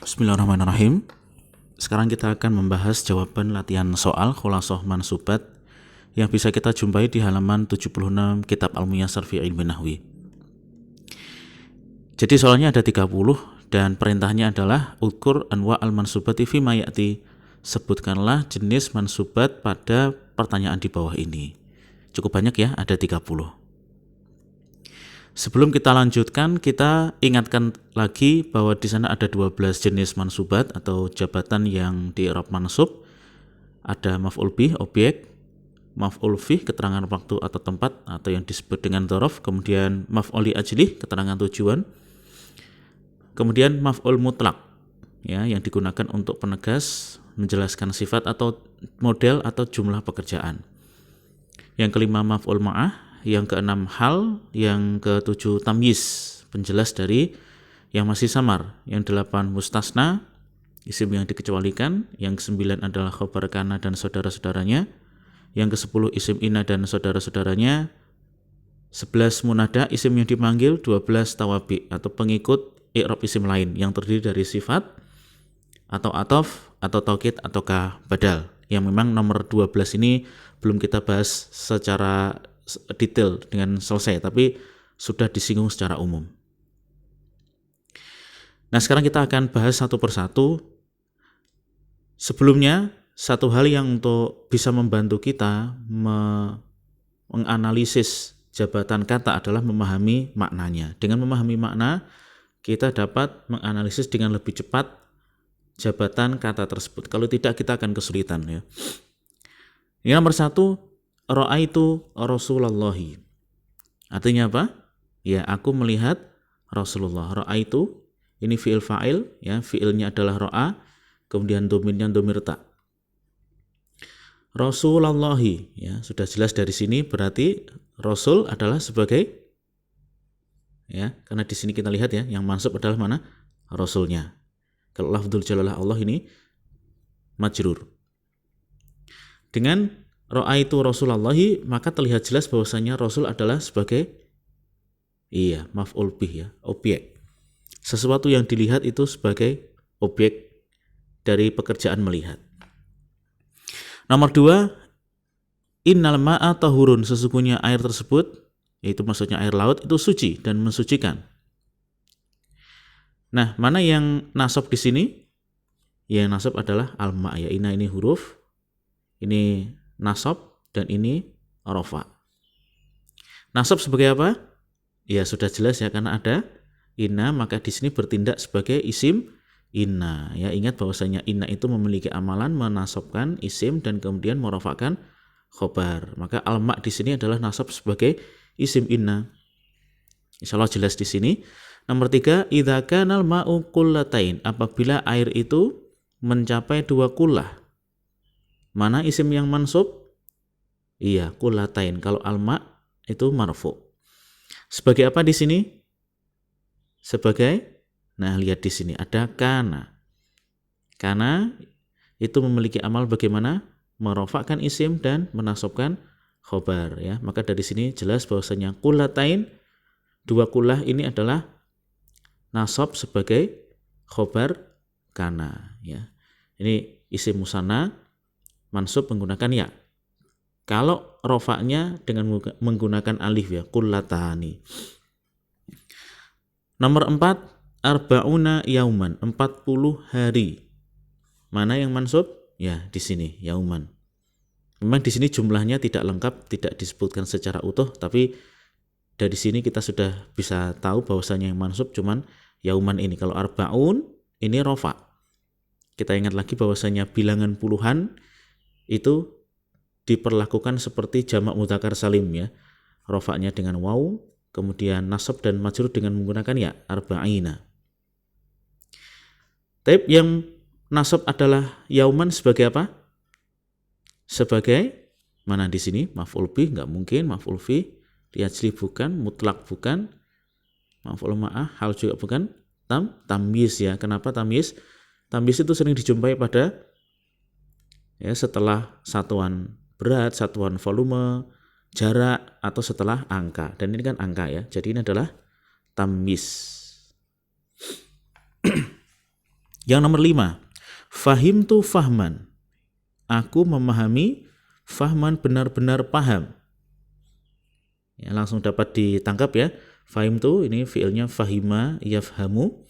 Bismillahirrahmanirrahim. Sekarang kita akan membahas jawaban latihan soal Khulasoh Mansubat yang bisa kita jumpai di halaman 76 Kitab Al-Muyassar fi Ilmi Nahwi. Jadi soalnya ada 30 dan perintahnya adalah Udkur anwa al-mansubati fi mayati. Sebutkanlah jenis mansubat pada pertanyaan di bawah ini. Cukup banyak ya, ada 30. Sebelum kita lanjutkan, kita ingatkan lagi bahwa di sana ada 12 jenis mansubat atau jabatan yang di i'rab mansub. Ada maf'ul bih, objek, maf'ul fih, keterangan waktu atau tempat atau yang disebut dengan dzaraf, kemudian maf'ul li ajlih, keterangan tujuan. Kemudian maf'ul mutlak, ya, yang digunakan untuk penegas, menjelaskan sifat atau model atau jumlah pekerjaan. Yang kelima maf'ul ma'ah, yang keenam hal, yang ketujuh tamyiz, penjelas dari yang masih samar, yang delapan mustasna, isim yang dikecualikan, yang kesembilan adalah khobar kana dan saudara-saudaranya, yang kesepuluh isim inna dan saudara-saudaranya, 11 munada, isim yang dipanggil, 12 tawabi atau pengikut i'rab isim lain yang terdiri dari sifat atau atof atau taukid ataukah badal, yang memang nomor 12 ini belum kita bahas secara detail dengan selesai, tapi sudah disinggung secara umum. Nah, sekarang kita akan bahas satu persatu. Sebelumnya, satu hal yang untuk bisa membantu kita menganalisis jabatan kata adalah memahami maknanya. Dengan memahami makna, kita dapat menganalisis dengan lebih cepat jabatan kata tersebut. Kalau tidak, kita akan kesulitan, ya. Yang nomor satu, ra'aitu Rasulullahi. Artinya apa? Ya, aku melihat Rasulullah. Ra'aitu, ini fi'il fa'il, ya, fi'ilnya adalah ra'a, kemudian domirnya domir ta. Rasulullahi, ya, sudah jelas dari sini berarti Rasul adalah sebagai, ya, karena di sini kita lihat ya, yang mansub adalah mana? Rasulnya. Kalau lafdzul jalalah Allah ini majrur. Dengan ra'aitu Rasulullahi, maka terlihat jelas bahwasanya Rasul adalah sebagai maf'ul bih, ya, objek. Sesuatu yang dilihat itu sebagai objek dari pekerjaan melihat. Nomor 2, innal ma'a tahurun, sesungguhnya air tersebut, yaitu maksudnya air laut, itu suci dan mensucikan. Nah, mana yang nasab di sini? Yang nasab adalah al-ma', ya, inna ini huruf, ini nasab, dan ini rafa. Nasab sebagai apa? Ya, sudah jelas ya, karena ada inna, maka di sini bertindak sebagai isim inna. Ya, ingat bahwasanya inna itu memiliki amalan menasabkan isim dan kemudian merafa'kan khobar. Maka al-ma' di sini adalah nasab sebagai isim inna. Insyaallah jelas di sini. Nomor 3, idza kanal ma'u qullatain, apabila air itu mencapai 2 kullah. Mana isim yang mansub? Iya, qullatain. Kalau al-ma' itu marfu. Sebagai apa di sini? Sebagai, nah, lihat di sini ada kana. Kana itu memiliki amal bagaimana? Merofakkan isim dan menasabkan khobar, ya. Maka dari sini jelas bahwasanya qullatain, 2 kullah ini adalah nasab sebagai khobar kana, ya. Ini isim musanna mansub menggunakan ya. Kalau rofaknya dengan menggunakan alif, ya, qullatani. Nomor 4, arba'una yauman, 40 hari. Mana yang mansub? Ya, di sini yauman. Memang di sini jumlahnya tidak lengkap, tidak disebutkan secara utuh, tapi dari sini kita sudah bisa tahu bahwasanya yang mansub cuman yauman ini. Kalau arba'un ini rofa. Kita ingat lagi bahwasanya bilangan puluhan itu diperlakukan seperti jamak mudzakkar salim, ya. Rofaknya dengan waw, kemudian nasab dan majrur dengan menggunakan ya, arba'ina. Taib yang nasab adalah yauman sebagai apa? Sebagai mana di sini? Maf'ul bih enggak mungkin, maf'ul fi, liajli bukan, mutlak bukan, maf'ul ma'ah hal juga bukan, tamyiz, ya. Kenapa tamyiz? Tamyiz itu sering dijumpai pada, ya, setelah satuan berat, satuan volume, jarak, atau setelah angka. Dan ini kan angka, ya. Jadi ini adalah tamyiz. Yang nomor 5, fahimtu fahman. Aku memahami, fahman benar-benar paham. Ya, langsung dapat ditangkap ya. Fahimtu ini fiilnya fahima yafhamu.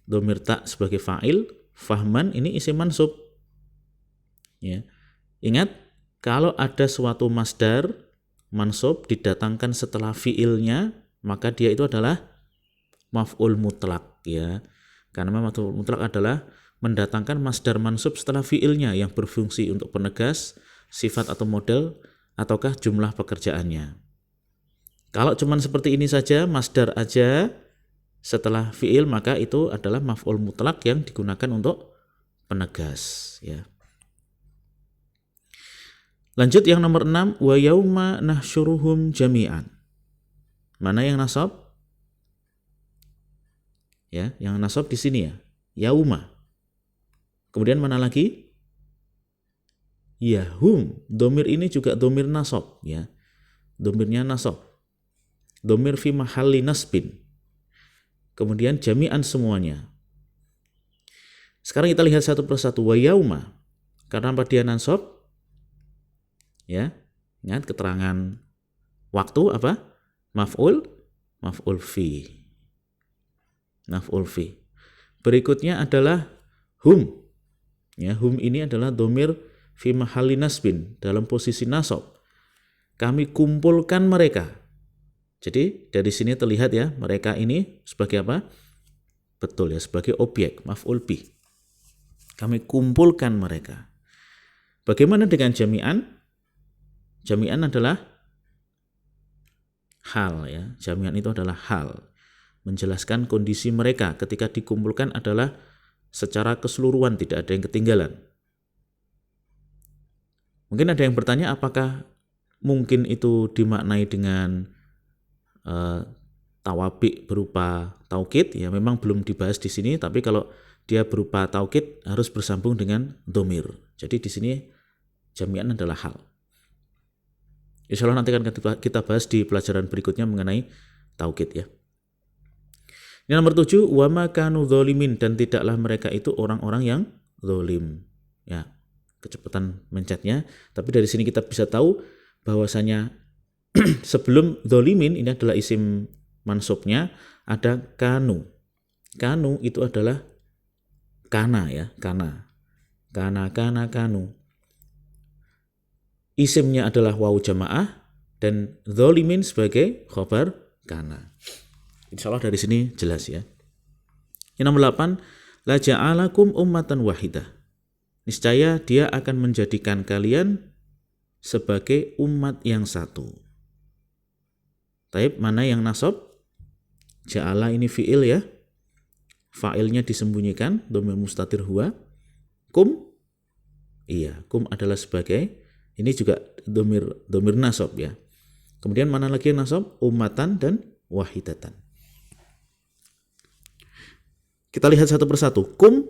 Dhamir ta sebagai fa'il, fahman ini isim mansub. Ya. Ingat, kalau ada suatu masdar mansub didatangkan setelah fiilnya, maka dia itu adalah maf'ul mutlak ya. Karena maf'ul mutlak adalah mendatangkan masdar mansub setelah fiilnya yang berfungsi untuk penegas sifat atau model ataukah jumlah pekerjaannya. Kalau cuman seperti ini saja, masdar aja setelah fiil, maka itu adalah maf'ul mutlak yang digunakan untuk penegas ya. Lanjut yang nomor 6, wa yauma nahsyuruhum jami'an. Mana yang nasab? Ya, yang nasab di sini ya. Yauma. Kemudian mana lagi? Ya, hum. Domir ini juga domir nasab ya. Domirnya nasab. Domir fi mahalli nasbin. Kemudian jami'an semuanya. Sekarang kita lihat satu persatu. Wa yauma. Karena apa dia nasab? Ya, ingat keterangan waktu apa? Maf'ul fi. Maf'ul fi. Berikutnya adalah hum. Ya, hum ini adalah domir fi mahalli nasbin, dalam posisi nasab. Kami kumpulkan mereka. Jadi dari sini terlihat ya, mereka ini sebagai apa? Betul ya, sebagai objek, maf'ul bi. Kami kumpulkan mereka. Bagaimana dengan jami'an? Jami'an adalah hal ya. Jami'an itu adalah hal. Menjelaskan kondisi mereka ketika dikumpulkan adalah secara keseluruhan, tidak ada yang ketinggalan. Mungkin ada yang bertanya apakah mungkin itu dimaknai dengan tawabi berupa taukid? Ya memang belum dibahas di sini, tapi kalau dia berupa taukid harus bersambung dengan dhamir. Jadi di sini jami'an adalah hal. Insya Allah nanti akan kita bahas di pelajaran berikutnya mengenai taukid ya. Ini nomor 7, wa ma kanu dzalimin, dan tidaklah mereka itu orang-orang yang zalim. Ya, kecepatan mencetnya. Tapi dari sini kita bisa tahu bahwasanya sebelum dzalimin ini adalah isim mansubnya ada kanu. Kanu itu adalah kana ya, kana. Kana kanu. Isimnya adalah wawu jamaah dan dzalimin sebagai khabar kana. Insyaallah dari sini jelas ya. Yang nomor 8, la ja'alakum ummatan wahidah. Niscaya dia akan menjadikan kalian sebagai umat yang satu. Taib, mana yang nasab? Ja'ala ini fi'il ya. Fa'ilnya disembunyikan, dhamir mustatir huwa. Kum? Iya, kum adalah sebagai, ini juga dhamir nasab ya. Kemudian mana lagi yang nasab? Ummatan dan wahidatan. Kita lihat satu persatu. Kum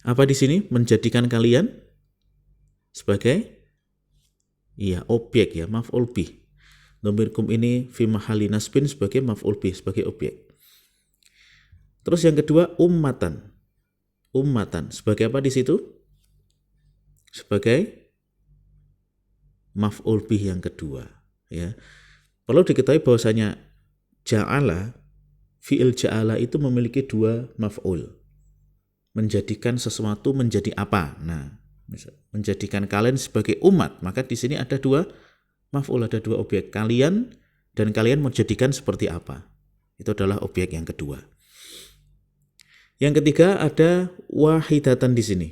apa di sini? Menjadikan kalian sebagai objek ya, maf'ul bih. Dhamir kum ini fi mahalli nasbin sebagai maf'ul bih, sebagai objek. Terus yang kedua ummatan. Ummatan sebagai apa di situ? Sebagai maf'ul bih yang kedua ya. Perlu diketahui bahwasanya ja'ala, fi'il ja'ala itu memiliki dua maf'ul. Menjadikan sesuatu menjadi apa? Nah, menjadikan kalian sebagai umat, maka di sini ada dua maf'ul, ada dua objek, kalian dan kalian mau jadikan seperti apa. Itu adalah objek yang kedua. Yang ketiga ada wahidatan di sini.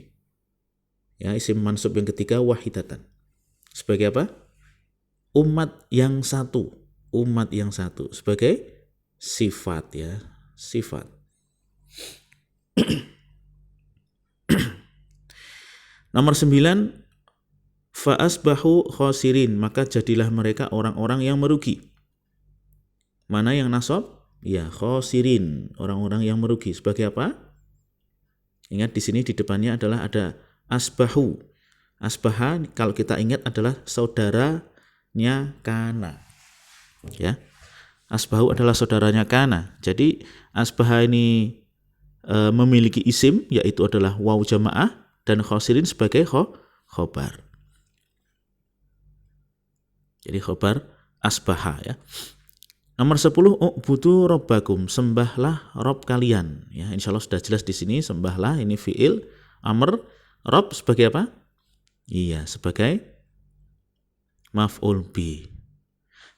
Ya, isim mansub yang ketiga wahidatan. Sebagai apa? Umat yang satu. Umat yang satu. Sebagai sifat ya. Sifat. Nomor 9. Fa'asbahu khosirin. Maka jadilah mereka orang-orang yang merugi. Mana yang nasab? Ya, khosirin. Orang-orang yang merugi. Sebagai apa? Ingat di sini di depannya adalah ada asbahu. Asbaha kalau kita ingat adalah saudaranya kana. Ya. Asbahu adalah saudaranya kana. Jadi asbaha ini memiliki isim, yaitu adalah waw jamaah, dan khosirin sebagai khobar. Jadi khobar asbaha ya. Nomor 10, u'budu robbakum, sembahlah Rob kalian. Ya, insya Allah sudah jelas di sini, sembahlah ini fi'il, amr, Rob sebagai apa? Iya, sebagai maf'ul bi.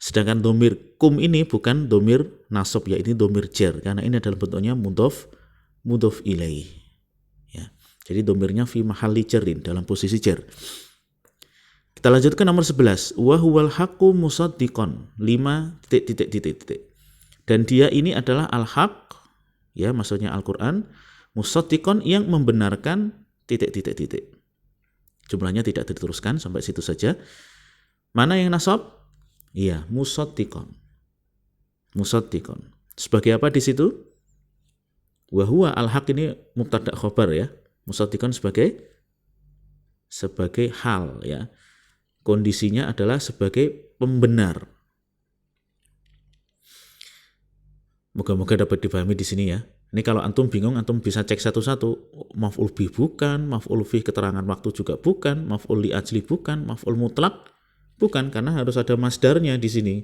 Sedangkan domir kum ini bukan domir nasab, ya ini domir jar, karena ini adalah bentuknya mudhof ilaih. Ya, jadi domirnya fi mahalli jarrin, dalam posisi jar. Kita lanjutkan nomor 11. Wa huwal haqqu musaddiqon. 5 titik. Dan dia ini adalah al-haq, ya maksudnya Al-Qur'an, musaddiqon yang membenarkan titik. Jumlahnya tidak diteruskan, sampai situ saja. Mana yang nasab? Iya, musaddiqon. Sebagai apa di situ? Wa huwa al-haq ini mubtada khobar ya. Musaddiqon sebagai hal ya. Kondisinya adalah sebagai pembenar. Moga-moga dapat dipahami di sini ya. Ini kalau antum bingung, antum bisa cek satu-satu. Maf'ul bih bukan, maf'ul fih keterangan waktu juga bukan, maf'ul li ajli bukan, maf'ul mutlak bukan, karena harus ada masdarnya di sini.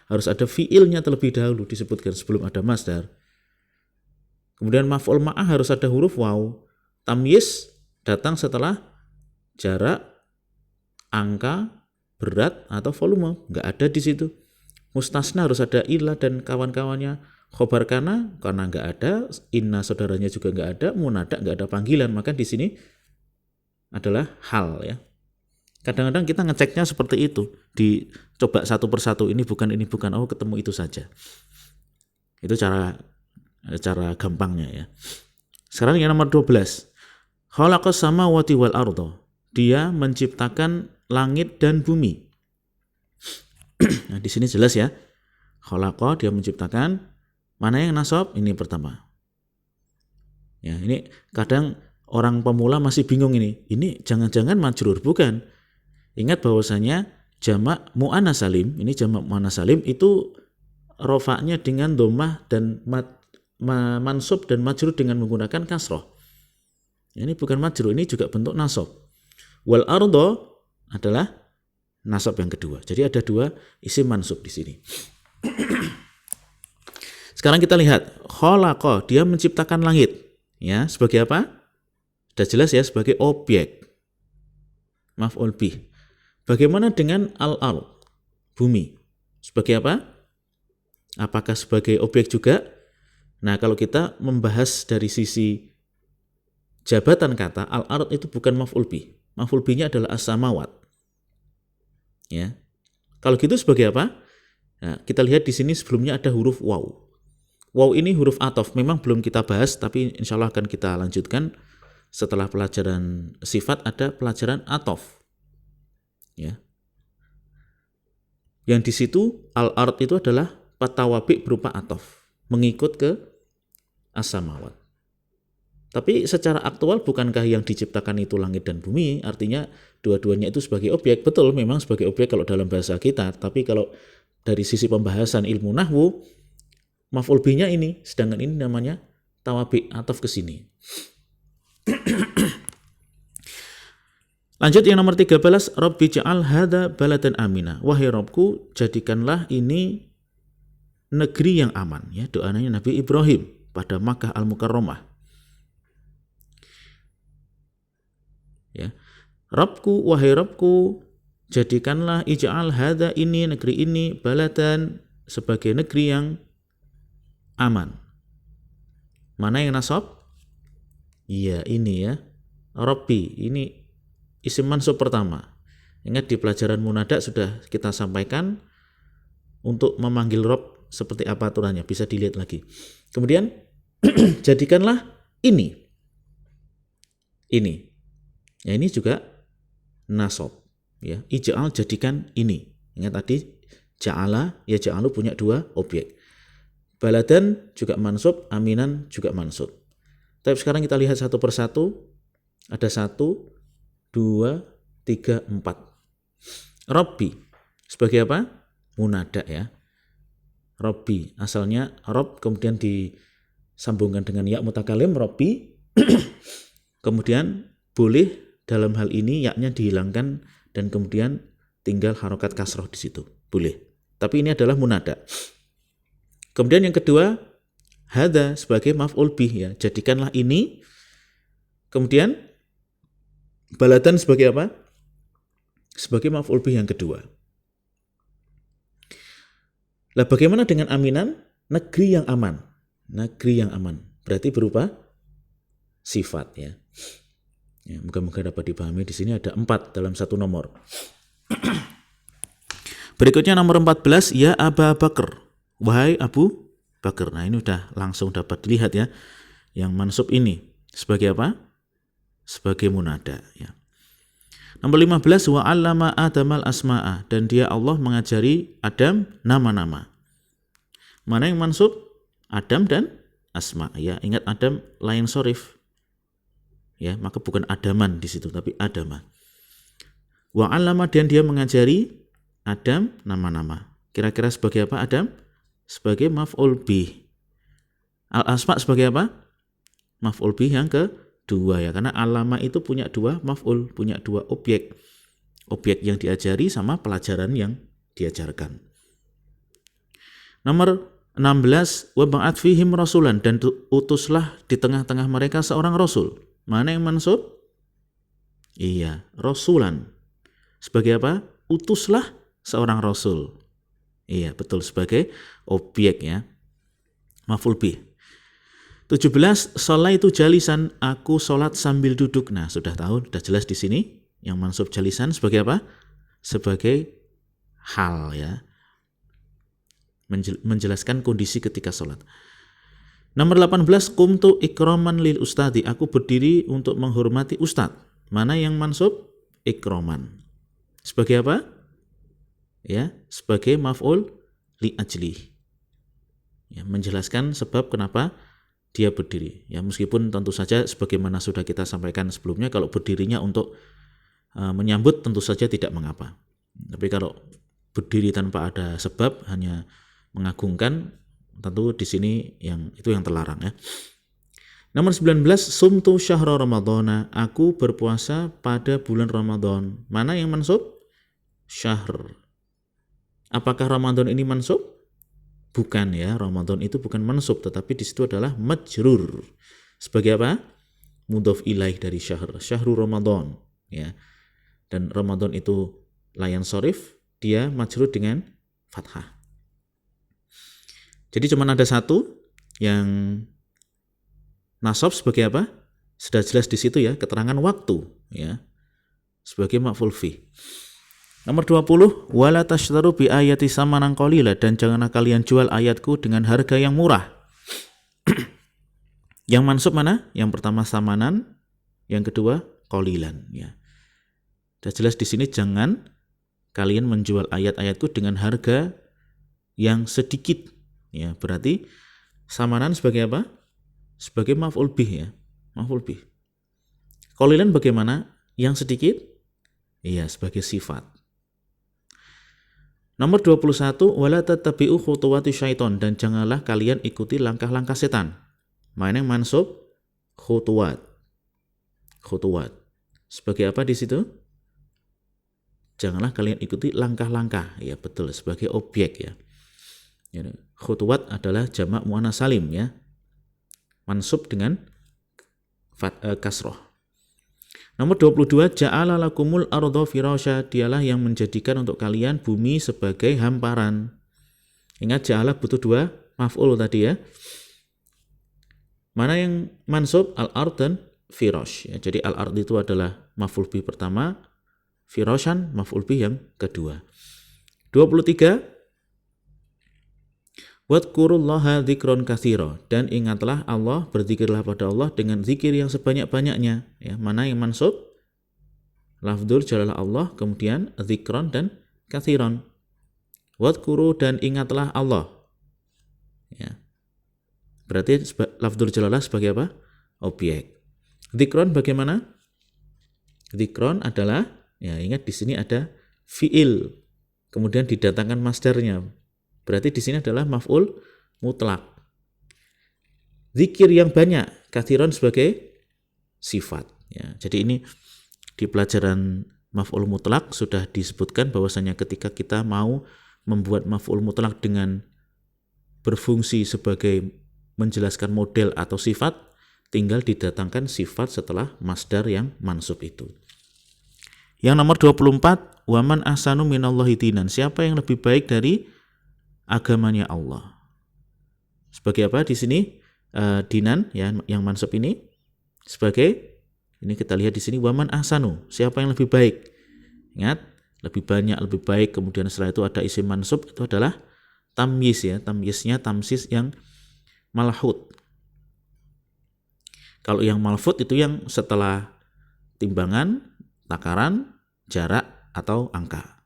Harus ada fiilnya terlebih dahulu disebutkan sebelum ada masdar. Kemudian maf'ul ma'ah harus ada huruf waw. Tamyiz datang setelah jarak, angka, berat atau volume, nggak ada di situ. Mustasna harus ada illa dan kawan-kawannya. Khobar karena nggak ada, inna saudaranya juga nggak ada, munada nggak ada panggilan, maka di sini adalah hal ya. Kadang-kadang kita ngeceknya seperti itu, dicoba satu persatu, ini bukan, oh ketemu itu saja. Itu cara gampangnya ya. Sekarang yang nomor 12. Khalaqas samawati wal arda. Dia menciptakan langit dan bumi. Nah, di sini jelas ya. Khalaqa, dia menciptakan. Mana yang nasab? Ini pertama. Ya, ini kadang orang pemula masih bingung ini. Ini jangan-jangan majrur, bukan. Ingat bahwasanya jamak muannas salim, ini jamak muannas salim itu rofaknya dengan dhammah dan mansub dan majrur dengan menggunakan kasroh. Ini bukan majrur, ini juga bentuk nasab. Wal ardo adalah nasab yang kedua. Jadi ada dua isim mansub di sini. Sekarang kita lihat khalaqa, dia menciptakan langit. Ya, sebagai apa? Sudah jelas ya, sebagai objek. Maf'ul bih. Bagaimana dengan al-ard, bumi? Sebagai apa? Apakah sebagai objek juga? Nah, kalau kita membahas dari sisi jabatan kata, al-ard itu bukan maf'ul bih. Maf'ul bihnya adalah as-samawat. Ya. Kalau gitu sebagai apa? Nah, kita lihat di sini sebelumnya ada huruf waw. Waw ini huruf ataf, memang belum kita bahas, tapi insya Allah akan kita lanjutkan setelah pelajaran sifat, ada pelajaran ataf. Ya. Yang di situ al-ard itu adalah patawabi berupa ataf, mengikut ke as-samawat. Tapi secara aktual bukankah yang diciptakan itu langit dan bumi? Artinya dua-duanya itu sebagai objek. Betul, memang sebagai objek kalau dalam bahasa kita. Tapi kalau dari sisi pembahasan ilmu nahwu, maf'ul bihnya ini, sedangkan ini namanya tawabi, ataf ke sini. Lanjut yang nomor 13, Rabbi ja'al hadha baladan amina. Wahai Rabbku, jadikanlah ini negeri yang aman. Ya, doanya Nabi Ibrahim pada Makkah Al-Mukarramah. Ya. Rabbku, wahai Rabbku, jadikanlah ij'al hadha ini, negeri ini, baladan, sebagai negeri yang aman. Mana yang nasab? Iya, ini ya. Rabbi, ini isim mansub pertama. Ingat di pelajaran munada sudah kita sampaikan untuk memanggil Rabb seperti apa aturannya, bisa dilihat lagi. Kemudian jadikanlah ini. Ya, ini juga nasab. Ya, ij'al, jadikan ini. Ingat tadi ja'ala, ya ja'alu punya dua objek. Baladan juga mansub, aminan juga mansub. Tapi sekarang kita lihat satu persatu. Ada 1, 2, 3, 4. Rabbi sebagai apa? Munada ya. Rabbi asalnya Rabb, kemudian sambungkan dengan ya mutakalim Robbi. Kemudian boleh dalam hal ini yaknya dihilangkan dan kemudian tinggal harokat kasroh di situ. Boleh. Tapi ini adalah munada. Kemudian yang kedua, hadza sebagai maf'ul bih ya. Jadikanlah ini. Kemudian baladan sebagai apa? Sebagai maf'ul bih yang kedua. Lah bagaimana dengan aminan? Negeri yang aman. Negeri yang aman. Berarti berupa sifat ya. Ya, moga-moga dapat dipahami. Di sini ada 4 dalam satu nomor. Berikutnya nomor 14, ya Aba Bakar. Wahai Abu Bakar. Nah ini udah langsung dapat dilihat ya. Yang mansub ini sebagai apa? Sebagai munada ya. Nomor 15, wa 'allama Adamal asma'a, dan dia Allah mengajari Adam nama-nama. Mana yang mansub? Adam dan asma ya. Ingat Adam lain sorif. Ya, maka bukan Adaman di situ tapi Adama. Wa 'allama, dan dia mengajari Adam nama-nama. Kira-kira sebagai apa Adam? Sebagai maf'ul bih. Al-asma sebagai apa? Maf'ul bih yang kedua ya. Karena alama itu punya 2 maf'ul, punya 2 objek. Objek yang diajari sama pelajaran yang diajarkan. Nomor 16, wa ba'at fihim rasulan, dan utuslah di tengah-tengah mereka seorang rasul. Mana yang mansub? Iya, rasulan. Sebagai apa? Utuslah seorang rasul. Iya, betul, sebagai objek ya. Maf'ul bih. 17, sholaitu jalisan, aku sholat sambil duduk. Nah, sudah tahu, sudah jelas di sini. Yang mansub jalisan sebagai apa? Sebagai hal ya. Menjelaskan kondisi ketika sholat. Nomor 18, qumtu ikraman lil ustadi, aku berdiri untuk menghormati ustad. Mana yang mansub? Ikraman. Sebagai apa? Ya, sebagai maf'ul li ajli. Ya, menjelaskan sebab kenapa dia berdiri. Ya, meskipun tentu saja sebagaimana sudah kita sampaikan sebelumnya, kalau berdirinya untuk menyambut tentu saja tidak mengapa. Tapi kalau berdiri tanpa ada sebab, hanya mengagungkan, tentu di sini itu yang terlarang ya. Nomor 19, sumtu syahra ramadhana, aku berpuasa pada bulan Ramadan. Mana yang mansub? Syahr. Apakah Ramadan ini mansub? Bukan ya, Ramadan itu bukan mansub, tetapi di situ adalah majrur. Sebagai apa? Mudhof ilaih dari syahr. Syahru Ramadan ya. Dan Ramadan itu layan sorif, dia majrur dengan fathah. Jadi cuma ada satu yang nasab sebagai apa? Sudah jelas di situ ya, keterangan waktu ya. Sebagai maf'ul fi. Nomor 20, wala tashtaru bi ayati samanan qalila, dan janganlah kalian jual ayatku dengan harga yang murah. Yang mansub mana? Yang pertama samanan, yang kedua qalilan ya. Sudah jelas di sini, jangan kalian menjual ayat-ayatku dengan harga yang sedikit. Ya, berarti samanan sebagai apa? Sebagai maf'ul bih ya. Maf'ul bih. Qalilan bagaimana? Yang sedikit? Iya, sebagai sifat. Nomor 21, wala tattabi'u khutuwati syaiton, dan janganlah kalian ikuti langkah-langkah setan. Mana yang mansub? Khutuwat. Khutuwat. Sebagai apa di situ? Janganlah kalian ikuti langkah-langkah. Ya, betul, sebagai objek ya. Khutuwat adalah jamak muannas salim ya. Mansub dengan kasroh. Nomor 22, ja'ala lakumul arda firasya, dialah yang menjadikan untuk kalian bumi sebagai hamparan. Ingat, ja'ala butuh 2 maf'ul tadi ya. Mana yang mansub? Al-ard dan firash ya. Jadi al-ard itu adalah maf'ul bih pertama, firasyan maf'ul bih yang kedua. 23, wadkurullaha dzikron katsira, dan ingatlah Allah, berzikirlah pada Allah dengan zikir yang sebanyak-banyaknya ya. Mana yang mansub? Lafdzul jalalah Allah, kemudian dzikron dan katsiron. Wadkuru, dan ingatlah Allah ya. Berarti lafdzul jalalah sebagai apa? Objek. Dzikron bagaimana? Dzikron adalah ya, ingat di sini ada fiil, kemudian didatangkan masdarnya. Berarti di sini adalah maf'ul mutlak. zikir yang banyak, kathiron sebagai sifat. Ya, jadi ini di pelajaran maf'ul mutlak sudah disebutkan bahwasanya ketika kita mau membuat maf'ul mutlak dengan berfungsi sebagai menjelaskan model atau sifat, tinggal didatangkan sifat setelah masdar yang mansub itu. Yang nomor 24, waman ahsanu minallahi dinan. Siapa yang lebih baik dari agamanya Allah? Sebagai apa di sini? Dinan ya, yang mansub ini sebagai, ini kita lihat di sini waman ahsanu, siapa yang lebih baik. Ingat, lebih banyak, lebih baik. Kemudian setelah itu ada isim mansub, itu adalah tamyiz ya, tamyiznya tamsis yang malhut. Kalau yang malfut itu yang setelah timbangan, takaran, jarak atau angka.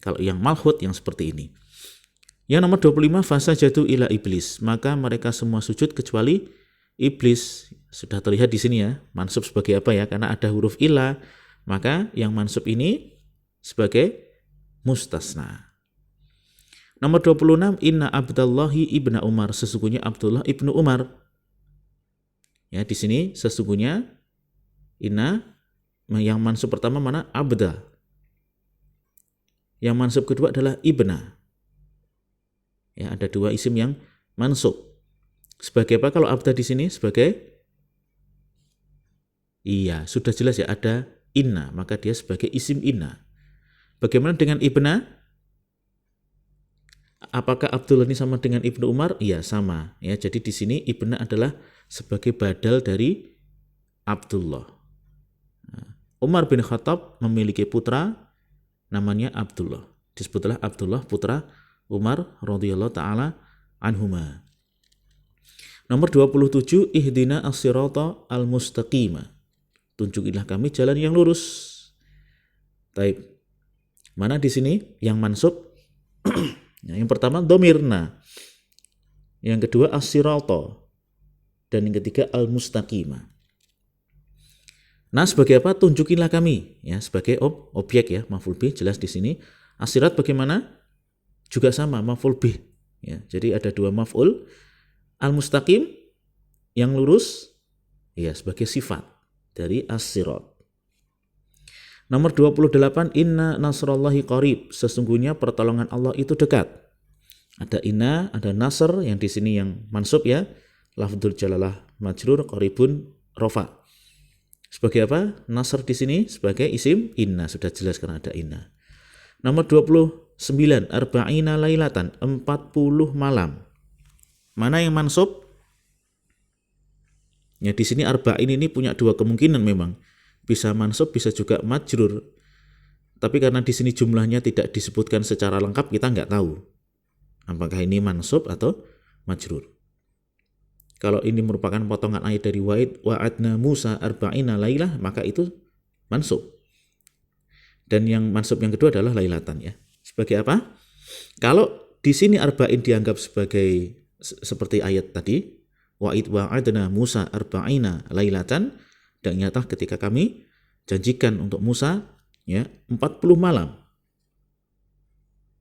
Kalau yang malhut yang seperti ini. Yang nomor 25, fasa jatuh ila iblis, maka mereka semua sujud kecuali iblis. Sudah terlihat di sini ya, mansub sebagai apa ya? Karena ada huruf ila, maka yang mansub ini sebagai mustasna. Nomor 26, inna Abdallahi ibna Umar, sesungguhnya Abdullah ibnu Umar. Ya, di sini sesungguhnya inna, yang mansub pertama mana? Abda. Yang mansub kedua adalah ibna. Ya, ada dua isim yang mansub. Sebagai apa kalau abda di sini? Sebagai, iya, sudah jelas ya, ada inna, maka dia sebagai isim inna. Bagaimana dengan ibna? Apakah Abdullah ini sama dengan Ibnu Umar? Iya, sama. Ya, jadi di sini ibna adalah sebagai badal dari Abdullah. Umar bin Khattab memiliki putra namanya Abdullah. Disebutlah Abdullah putra Umar radhiyallahu taala anhuma. Nomor 27, ihdina as-sirata al-mustaqima. Tunjukilah kami jalan yang lurus. Taib. Mana di sini yang mansub? Yang pertama domirna. Yang kedua as-sirata. Dan yang ketiga al-mustaqima. Nah, sebagai apa? Tunjukilah kami, ya, sebagai objek ya, maf'ul bih jelas di sini. As-sirat bagaimana? Juga sama, maf'ul bih. Ya, jadi ada dua maf'ul. Al-mustaqim yang lurus, ya, sebagai sifat dari as-sirat. Nomor 28, inna nasrallahi qarib, sesungguhnya pertolongan Allah itu dekat. Ada inna, ada nasr yang di sini yang mansub ya, lafdzul jalalah majrur, qaribun rofa. Sebagai apa? Nasr di sini sebagai isim inna, sudah jelas karena ada inna. Nomor 29, arba'ina lailatan, 40 malam. Mana yang mansub? Ya, di sini arba'in ini punya dua kemungkinan memang. Bisa mansub, bisa juga majrur. Tapi karena di sini jumlahnya tidak disebutkan secara lengkap, kita nggak tahu apakah ini mansub atau majrur. Kalau ini merupakan potongan ayat dari wa'adna Musa arba'ina lailah, maka itu mansub. Dan yang mansub yang kedua adalah lailatan ya. Sebagai apa? Kalau di sini arba'in dianggap sebagai seperti ayat tadi, wa'adna Musa arba'ina lailatan, dan nyata ketika kami janjikan untuk Musa ya 40 malam.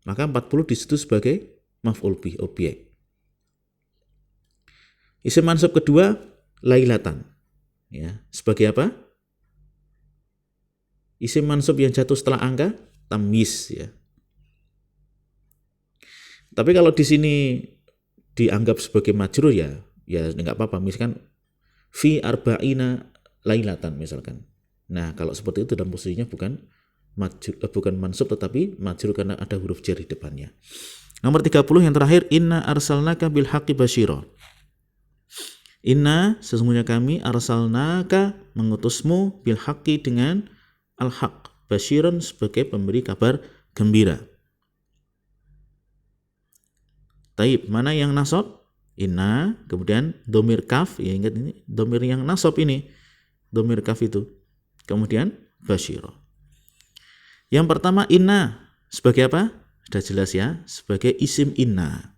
Maka 40 di situ sebagai maf'ul bih, objek. Isim mansub kedua lailatan. Ya, sebagai apa? Isim mansub yang jatuh setelah angka tamyiz ya. Tapi kalau di sini dianggap sebagai majrur ya enggak apa-apa. Misalkan fi arba'ina lailatan misalkan. Nah, kalau seperti itu dalam posisinya bukan mansub tetapi majrur karena ada huruf jar di depannya. Nomor 30 yang terakhir, inna arsalnaka bil haqqi basyira. Inna, sesungguhnya kami, arsalnaka, mengutusmu, bil haqqi, dengan al-haq, basyiran, sebagai pemberi kabar gembira. Taib, mana yang nasab? Inna, kemudian domir kaf, ya ingat ini, domir yang nasab ini, domir kaf itu. Kemudian basyira. Yang pertama inna, sebagai apa? Sudah jelas ya, sebagai isim inna.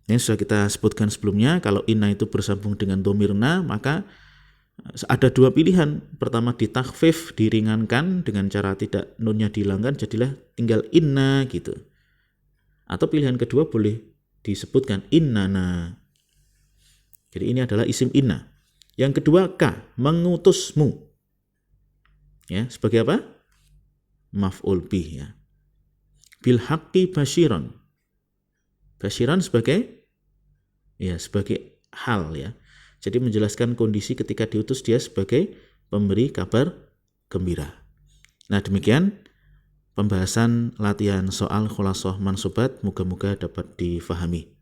Yang sudah kita sebutkan sebelumnya, kalau inna itu bersambung dengan domirna, maka ada dua pilihan. Pertama ditakhfif, diringankan dengan cara tidak nunnya dihilangkan, jadilah tinggal inna gitu. Atau pilihan kedua boleh disebutkan innana. Jadi ini adalah isim inna. Yang kedua ka, mengutusmu. Ya, sebagai apa? Maf'ul bih ya. Bil haqqi basyiran. Basyiran sebagai hal ya. Jadi menjelaskan kondisi ketika diutus dia sebagai pemberi kabar gembira. Nah, demikian pembahasan latihan soal khulasoh mansubat, moga-moga dapat difahami.